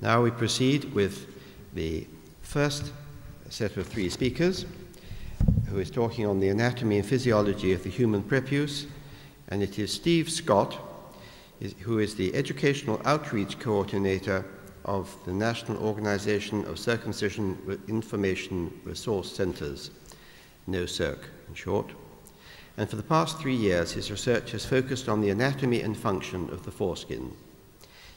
Now we proceed with the first set of three speakers, who is talking on the anatomy and physiology of the human prepuce, and it is Steve Scott, who is the Educational Outreach Coordinator of the National Organization of Circumcision Information Resource Centers, NOCIRC in short. And for the past 3 years, his research has focused on the anatomy and function of the foreskin.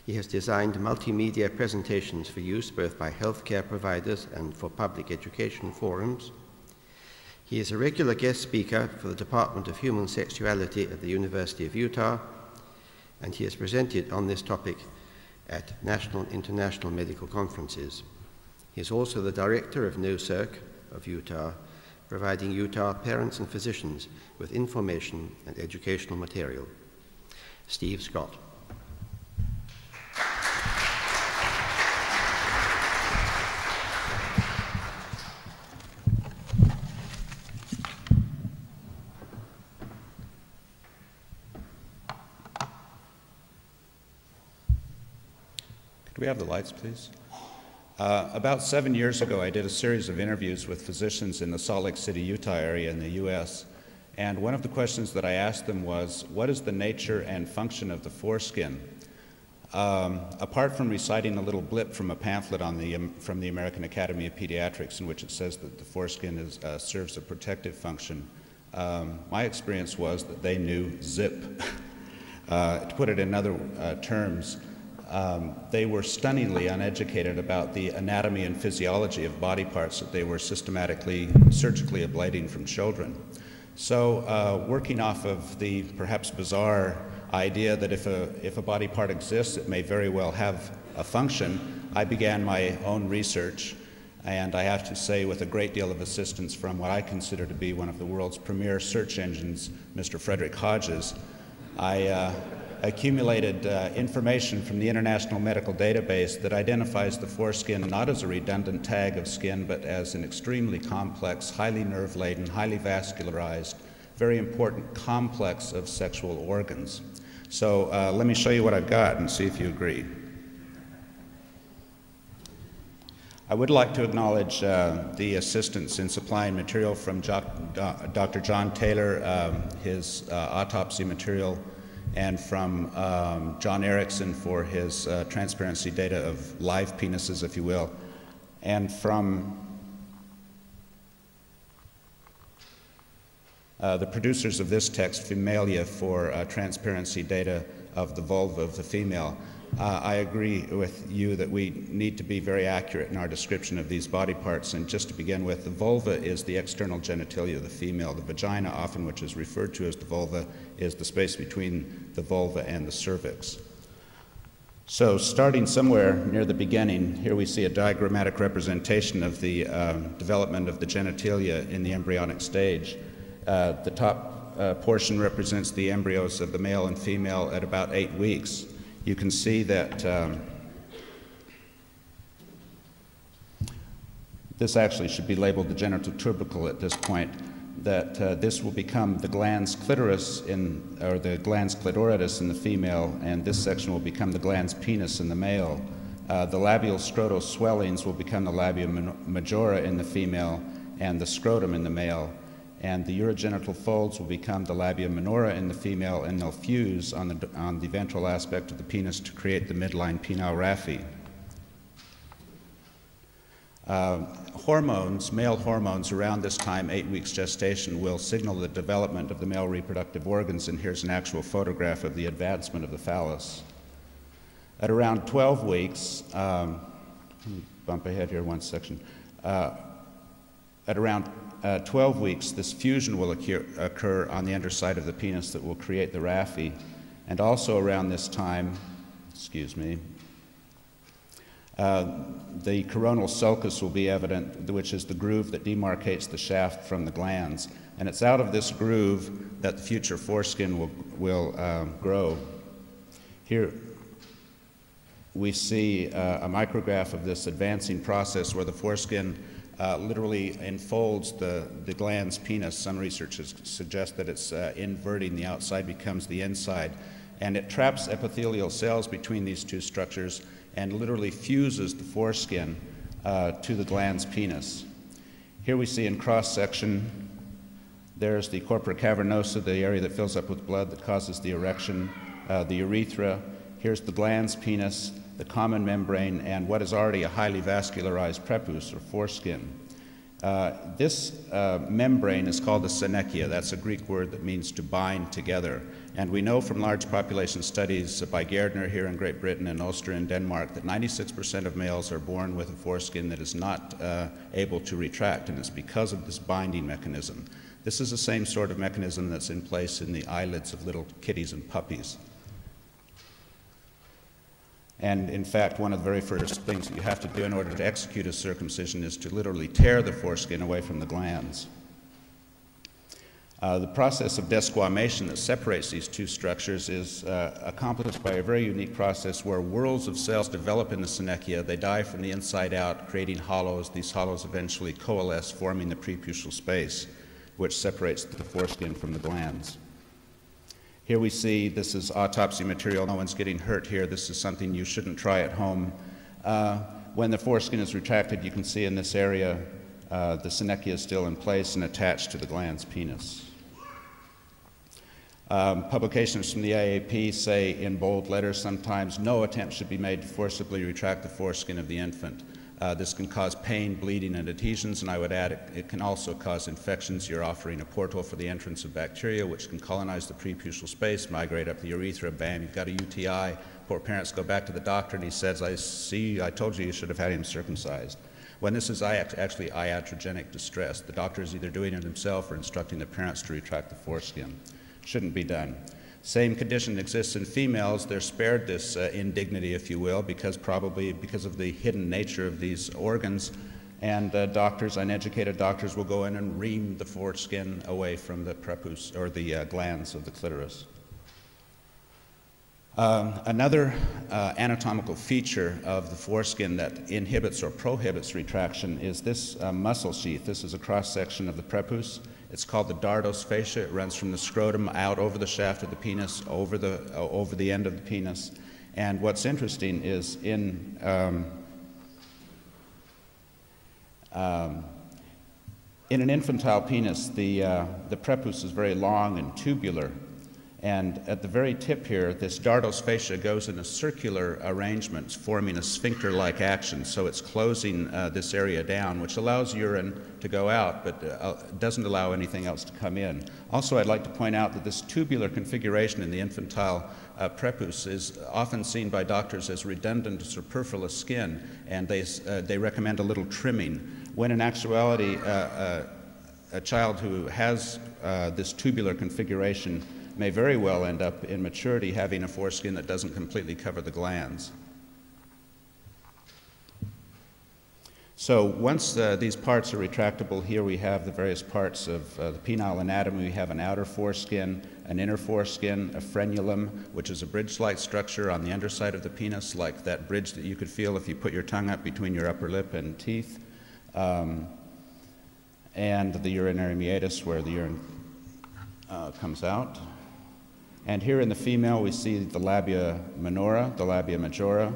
He has designed multimedia presentations for use both by healthcare providers and for public education forums. He is a regular guest speaker for the Department of Human Sexuality at the University of Utah, and he has presented on this topic at national and international medical conferences. He is also the director of NOCIRC of Utah, providing Utah parents and physicians with information and educational material. Steve Scott. Could we have the lights, please? About 7 years ago, I did a series of interviews with physicians in the Salt Lake City, Utah area in the US. And one of the questions that I asked them was, what is the nature and function of the foreskin? Apart from reciting a little blip from a pamphlet from the American Academy of Pediatrics in which it says that the foreskin serves a protective function, my experience was that they knew zip. To put it in other terms, they were stunningly uneducated about the anatomy and physiology of body parts that they were systematically, surgically ablating from children. So working off of the perhaps bizarre idea that if a body part exists, it may very well have a function, I began my own research, and I have to say with a great deal of assistance from what I consider to be one of the world's premier search engines, Mr. Frederick Hodges. I accumulated information from the International Medical Database that identifies the foreskin not as a redundant tag of skin, but as an extremely complex, highly nerve-laden, highly vascularized, very important complex of sexual organs. So let me show you what I've got and see if you agree. I would like to acknowledge the assistance in supplying material from Dr. John Taylor, his autopsy material, and from John Erickson for his transparency data of live penises, if you will, and from the producers of this text, Femalia, for transparency data of the vulva of the female. I agree with you that we need to be very accurate in our description of these body parts. And just to begin with, the vulva is the external genitalia of the female. The vagina, often which is referred to as the vulva, is the space between the vulva and the cervix. So starting somewhere near the beginning, here we see a diagrammatic representation of the development of the genitalia in the embryonic stage. The top portion represents the embryos of the male and female at about 8 weeks. You can see that this actually should be labeled the genital tubercle at this point, that this will become the glans clitoris or the glans clitoritis in the female, and this section will become the glans penis in the male. The labial scrotal swellings will become the labia majora in the female and the scrotum in the male. And the urogenital folds will become the labia minora in the female, and they'll fuse on the ventral aspect of the penis to create the midline penile raphe. Hormones, male hormones, around this time, 8 weeks gestation, will signal the development of the male reproductive organs, and here's an actual photograph of the advancement of the phallus. At around 12 weeks, bump ahead here one section. At around 12 weeks, this fusion will occur on the underside of the penis that will create the raphe. And also around this time, the coronal sulcus will be evident, which is the groove that demarcates the shaft from the glans. And it's out of this groove that the future foreskin will grow. Here we see a micrograph of this advancing process where the foreskin literally enfolds the glans penis. Some researchers suggest that it's inverting, the outside becomes the inside. and it traps epithelial cells between these two structures and literally fuses the foreskin to the glans penis. Here we see in cross-section, there's the corpora cavernosa, the area that fills up with blood that causes the erection, the urethra. Here's the glans penis, the common membrane, and what is already a highly vascularized prepuce, or foreskin. This membrane is called the synechia. That's a Greek word that means to bind together. And we know from large population studies by Gardner here in Great Britain and Ulster in Denmark that 96% of males are born with a foreskin that is not able to retract, and it's because of this binding mechanism. This is the same sort of mechanism that's in place in the eyelids of little kitties and puppies. And in fact, one of the very first things that you have to do in order to execute a circumcision is to literally tear the foreskin away from the glans. The process of desquamation that separates these two structures is accomplished by a very unique process where whorls of cells develop in the synechia. They die from the inside out, creating hollows. These hollows eventually coalesce, forming the prepuceal space, which separates the foreskin from the glans. Here we see, this is autopsy material. No one's getting hurt here. This is something you shouldn't try at home. When the foreskin is retracted, you can see in this area the synechia is still in place and attached to the glans penis. Publications from the IAP say in bold letters sometimes, no attempt should be made to forcibly retract the foreskin of the infant. This can cause pain, bleeding, and adhesions, and I would add it can also cause infections. You're offering a portal for the entrance of bacteria, which can colonize the prepuceal space, migrate up the urethra, bam, you've got a UTI. Poor parents go back to the doctor, and he says, I told you you should have had him circumcised. When this is actually iatrogenic distress. The doctor is either doing it himself or instructing the parents to retract the foreskin. Shouldn't be done. Same condition exists in females. They're spared this indignity, if you will, probably because of the hidden nature of these organs. And doctors, uneducated doctors, will go in and ream the foreskin away from the prepuce, or the glans of the clitoris. Another anatomical feature of the foreskin that inhibits or prohibits retraction is this muscle sheath. This is a cross-section of the prepuce. It's called the dardos fascia. It runs from the scrotum out over the shaft of the penis, over the end of the penis. And what's interesting is in an infantile penis, the prepuce is very long and tubular. And at the very tip here, this dardos fascia goes in a circular arrangement, forming a sphincter-like action. So it's closing this area down, which allows urine to go out, but doesn't allow anything else to come in. Also, I'd like to point out that this tubular configuration in the infantile prepuce is often seen by doctors as redundant or superfluous skin, and they recommend a little trimming. When in actuality, a child who has this tubular configuration may very well end up in maturity having a foreskin that doesn't completely cover the glans. So once these parts are retractable, here we have the various parts of the penile anatomy. We have an outer foreskin, an inner foreskin, a frenulum, which is a bridge-like structure on the underside of the penis, like that bridge that you could feel if you put your tongue up between your upper lip and teeth, and the urinary meatus, where the urine comes out. And here in the female, we see the labia minora, the labia majora,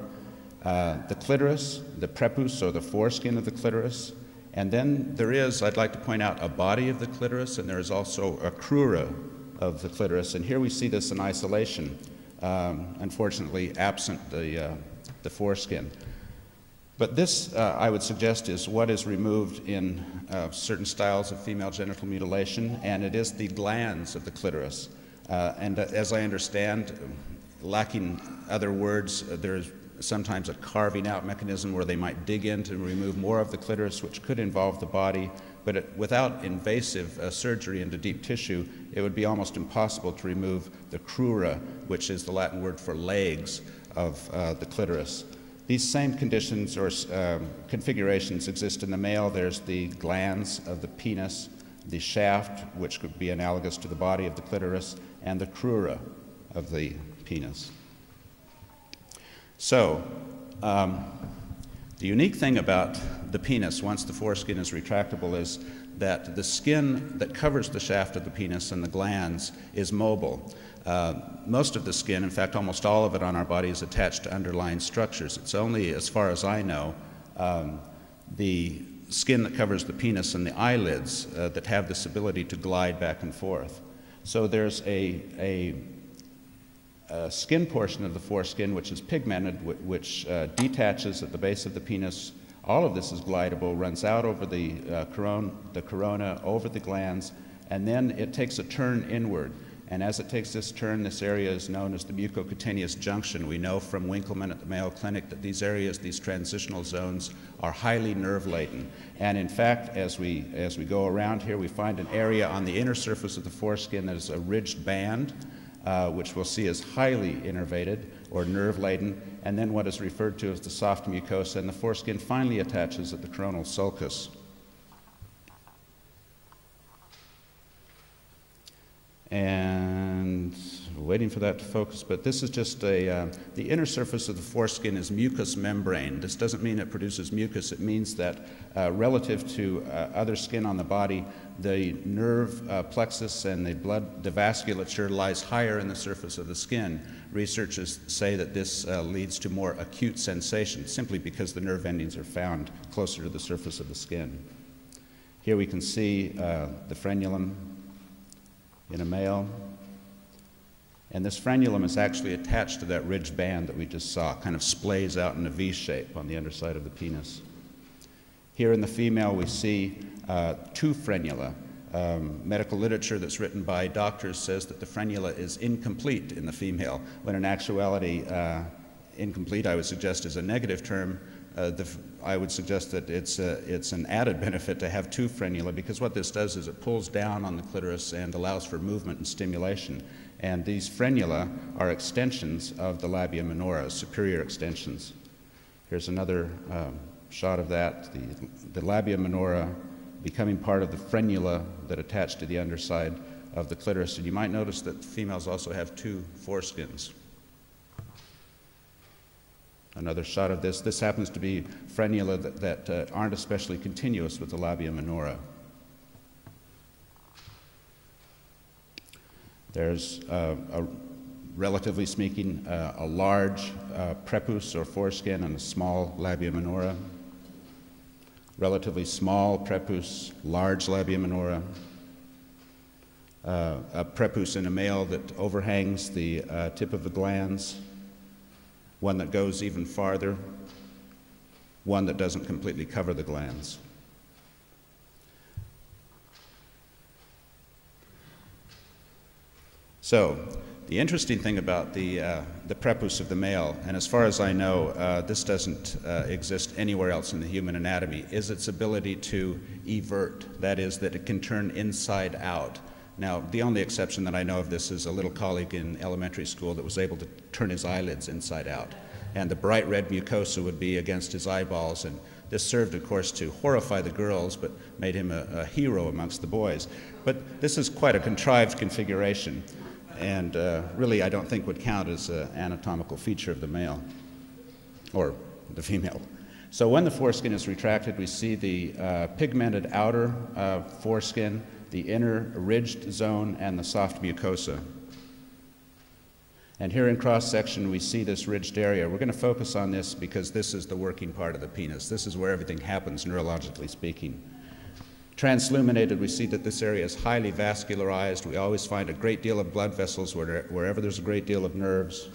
the clitoris, the prepuce, or the foreskin of the clitoris. And then there is, I'd like to point out, a body of the clitoris, and there is also a crura of the clitoris. And here we see this in isolation, unfortunately absent the foreskin. But this, I would suggest, is what is removed in certain styles of female genital mutilation, and it is the glans of the clitoris. And as I understand, lacking other words, there's sometimes a carving out mechanism where they might dig in to remove more of the clitoris, which could involve the body, but without invasive surgery into deep tissue, it would be almost impossible to remove the crura, which is the Latin word for legs of the clitoris. These same conditions or configurations exist in the male. There's the glans of the penis, the shaft, which could be analogous to the body of the clitoris, and the crura of the penis. So, The unique thing about the penis, once the foreskin is retractable, is that the skin that covers the shaft of the penis and the glands is mobile. Most of the skin, in fact almost all of it on our body, is attached to underlying structures. It's only, as far as I know, the skin that covers the penis and the eyelids that have this ability to glide back and forth. So there's a skin portion of the foreskin which is pigmented, which detaches at the base of the penis. All of this is glidable, runs out over the corona, over the glands, and then it takes a turn inward. And as it takes this turn, this area is known as the mucocutaneous junction. We know from Winkleman at the Mayo Clinic that these areas, these transitional zones, are highly nerve laden. And in fact, as we go around here, we find an area on the inner surface of the foreskin that is a ridged band, which we'll see as highly innervated or nerve laden, and then what is referred to as the soft mucosa, and the foreskin finally attaches at the coronal sulcus. And waiting for that to focus, but this is just the inner surface of the foreskin is mucous membrane. This doesn't mean it produces mucus. It means that relative to other skin on the body, the nerve plexus and the vasculature lies higher in the surface of the skin. Researchers say that this leads to more acute sensation, simply because the nerve endings are found closer to the surface of the skin. Here we can see the frenulum in a male. And this frenulum is actually attached to that ridged band that we just saw, kind of splays out in a V shape on the underside of the penis. Here in the female we see two frenula. Medical literature that's written by doctors says that the frenula is incomplete in the female, when in actuality incomplete, I would suggest, is a negative term. I would suggest that it's an added benefit to have two frenula, because what this does is it pulls down on the clitoris and allows for movement and stimulation. And these frenula are extensions of the labia minora, superior extensions. Here's another shot of that, the labia minora becoming part of the frenula that attach to the underside of the clitoris. And you might notice that females also have two foreskins. Another shot of this. This happens to be frenula that aren't especially continuous with the labia minora. There's, relatively speaking, a large prepuce or foreskin and a small labia minora. Relatively small prepuce, large labia minora. A prepuce in a male that overhangs the tip of the glands. One that goes even farther, one that doesn't completely cover the glands. So, the interesting thing about the prepuce of the male, and as far as I know, this doesn't exist anywhere else in the human anatomy, is its ability to evert. That is, that it can turn inside out. Now, the only exception that I know of this is a little colleague in elementary school that was able to turn his eyelids inside out. And the bright red mucosa would be against his eyeballs. And this served, of course, to horrify the girls, but made him a hero amongst the boys. But this is quite a contrived configuration, and really I don't think would count as an anatomical feature of the male, or the female. So when the foreskin is retracted, we see the pigmented outer foreskin, the inner ridged zone, and the soft mucosa. And here in cross-section we see this ridged area. We're going to focus on this because this is the working part of the penis. This is where everything happens, neurologically speaking. Transluminated, we see that this area is highly vascularized. We always find a great deal of blood vessels wherever there's a great deal of nerves.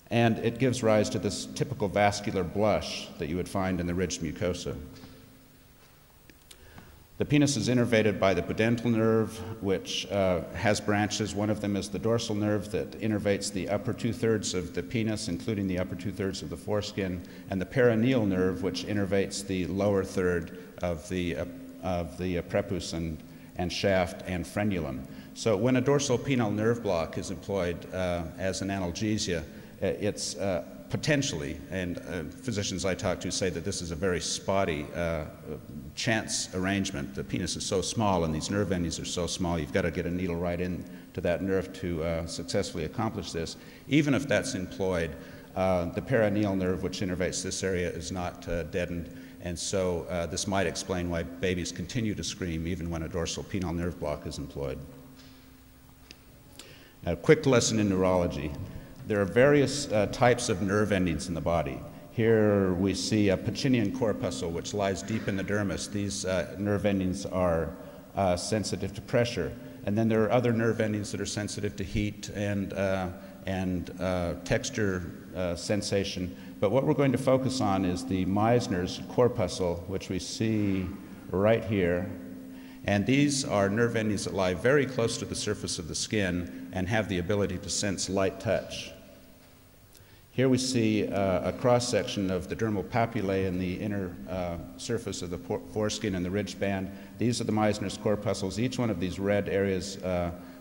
And it gives rise to this typical vascular blush that you would find in the ridged mucosa. The penis is innervated by the pudental nerve, which has branches. One of them is the dorsal nerve that innervates the upper two-thirds of the penis, including the upper two-thirds of the foreskin, and the perineal nerve, which innervates the lower third of the prepuce and shaft and frenulum. So when a dorsal penile nerve block is employed as an analgesia, it's potentially, and physicians I talk to say that this is a very spotty chance arrangement. The penis is so small and these nerve endings are so small, you've got to get a needle right into that nerve to successfully accomplish this. Even if that's employed, the perineal nerve, which innervates this area, is not deadened, and so this might explain why babies continue to scream even when a dorsal penile nerve block is employed. A quick lesson in neurology. There are various types of nerve endings in the body. Here we see a Pacinian corpuscle, which lies deep in the dermis. These nerve endings are sensitive to pressure. And then there are other nerve endings that are sensitive to heat and texture sensation. But what we're going to focus on is the Meissner's corpuscle, which we see right here. And these are nerve endings that lie very close to the surface of the skin and have the ability to sense light touch. Here we see a cross-section of the dermal papillae in the inner surface of the foreskin and the ridge band. These are the Meissner's corpuscles. Each one of these red areas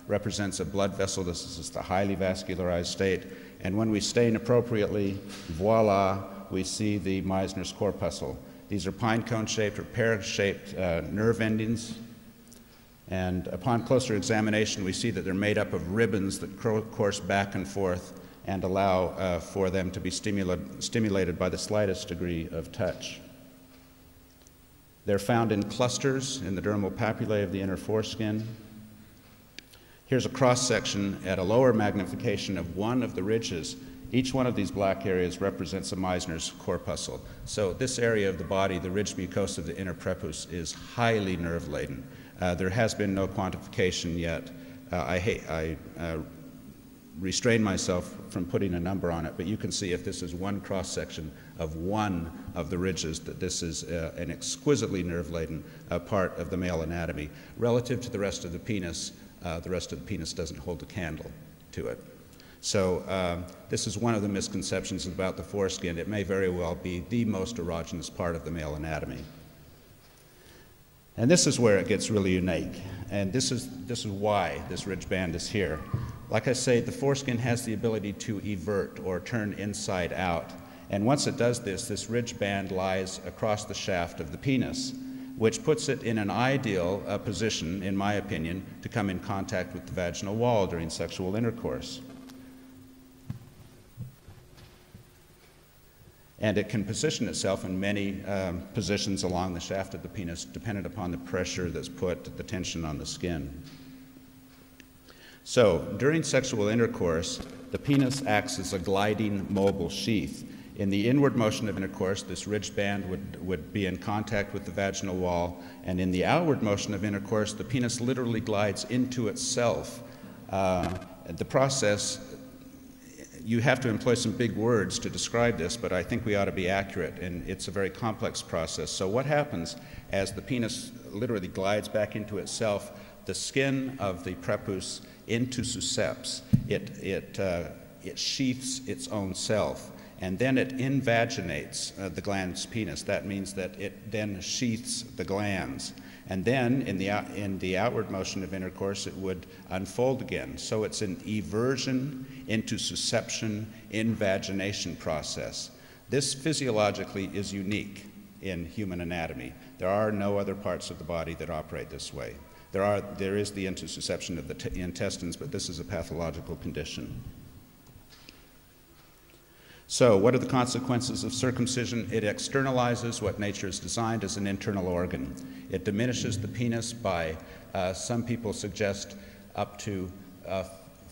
represents a blood vessel. This is the highly vascularized state. And when we stain appropriately, voila, we see the Meissner's corpuscle. These are pine cone-shaped or pear-shaped nerve endings. And upon closer examination, we see that they're made up of ribbons that course back and forth and allow for them to be stimulated by the slightest degree of touch. They're found in clusters in the dermal papillae of the inner foreskin. Here's a cross-section at a lower magnification of one of the ridges. Each one of these black areas represents a Meissner's corpuscle. So this area of the body, the ridge mucosa of the inner prepuce, is highly nerve-laden. There has been no quantification yet. I restrain myself from putting a number on it, but you can see if this is one cross-section of one of the ridges, that this is an exquisitely nerve-laden part of the male anatomy. Relative to the rest of the penis doesn't hold a candle to it. So this is one of the misconceptions about the foreskin. It may very well be the most erogenous part of the male anatomy. And this is where it gets really unique. And this is why this ridge band is here. Like I say, the foreskin has the ability to evert or turn inside out. And once it does this, this ridge band lies across the shaft of the penis, which puts it in an ideal position, in my opinion, to come in contact with the vaginal wall during sexual intercourse. And it can position itself in many positions along the shaft of the penis, dependent upon the pressure that's put, the tension on the skin. So, during sexual intercourse, the penis acts as a gliding mobile sheath. In the inward motion of intercourse, this ridge band would be in contact with the vaginal wall, and in the outward motion of intercourse, the penis literally glides into itself. The process, you have to employ some big words to describe this, but I think we ought to be accurate, and it's a very complex process. So what happens as the penis literally glides back into itself, the skin of the prepuce intussuscepts. It sheaths its own self, and then it invaginates the glans penis. That means that it then sheaths the glans. And then in the outward motion of intercourse, it would unfold again. So it's an eversion, intussusception, invagination process. This physiologically is unique in human anatomy. There are no other parts of the body that operate this way. There is the intussusception of the intestines, but this is a pathological condition. So what are the consequences of circumcision? It externalizes what nature has designed as an internal organ. It diminishes the penis by, some people suggest, up to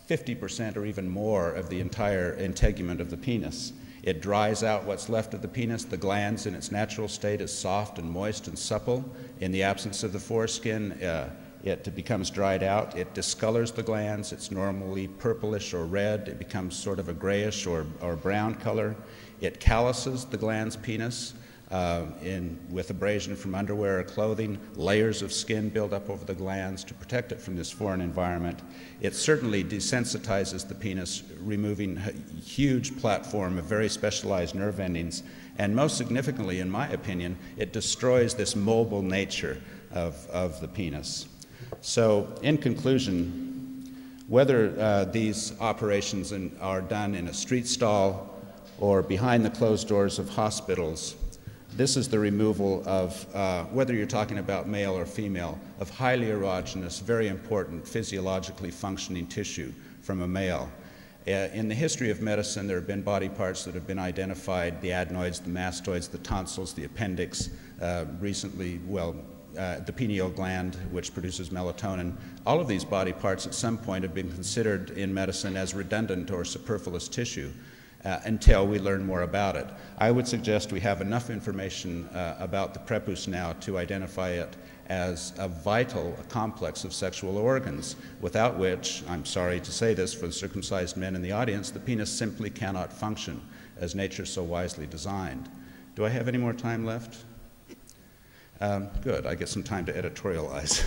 50% or even more of the entire integument of the penis. It dries out what's left of the penis. The glans in its natural state is soft and moist and supple. In the absence of the foreskin, it becomes dried out. It discolors the glands. It's normally purplish or red. It becomes sort of a grayish or brown color. It calluses the glans penis with abrasion from underwear or clothing. Layers of skin build up over the glands to protect it from this foreign environment. It certainly desensitizes the penis, removing a huge platform of very specialized nerve endings. And most significantly, in my opinion, it destroys this mobile nature of the penis. So, in conclusion, whether these operations are done in a street stall or behind the closed doors of hospitals, this is the removal of, whether you're talking about male or female, of highly erogenous, very important physiologically functioning tissue from a male. In the history of medicine, there have been body parts that have been identified: the adenoids, the mastoids, the tonsils, the appendix, recently, the pineal gland, which produces melatonin. All of these body parts at some point have been considered in medicine as redundant or superfluous tissue until we learn more about it. I would suggest we have enough information about the prepuce now to identify it as a vital complex of sexual organs, without which, I'm sorry to say this for the circumcised men in the audience, the penis simply cannot function as nature so wisely designed. Do I have any more time left? Good, I get some time to editorialize.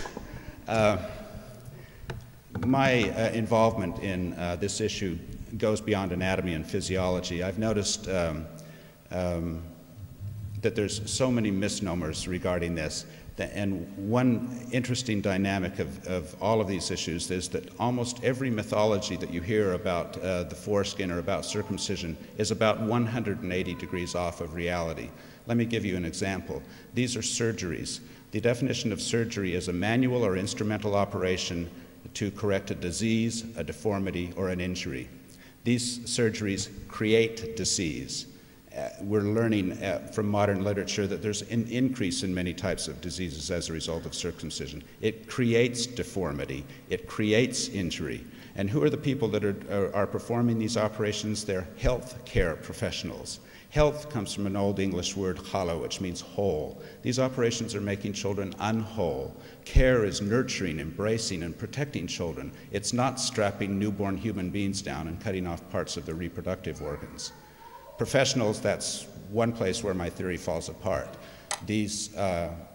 My involvement in this issue goes beyond anatomy and physiology. I've noticed that there's so many misnomers regarding this. And one interesting dynamic of all of these issues is that almost every mythology that you hear about the foreskin or about circumcision is about 180 degrees off of reality. Let me give you an example. These are surgeries. The definition of surgery is a manual or instrumental operation to correct a disease, a deformity, or an injury. These surgeries create disease. We're learning from modern literature that there's an increase in many types of diseases as a result of circumcision. It creates deformity. It creates injury. And who are the people that are performing these operations? They're health care professionals. Health comes from an Old English word, halo, which means whole. These operations are making children unwhole. Care is nurturing, embracing, and protecting children. It's not strapping newborn human beings down and cutting off parts of their reproductive organs. Professionals, that's one place where my theory falls apart. These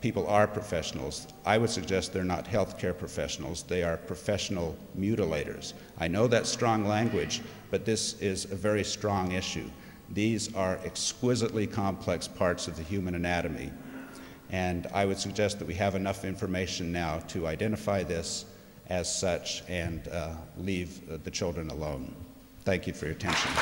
people are professionals. I would suggest they're not healthcare professionals. They are professional mutilators. I know that's strong language, but this is a very strong issue. These are exquisitely complex parts of the human anatomy. And I would suggest that we have enough information now to identify this as such and leave the children alone. Thank you for your attention.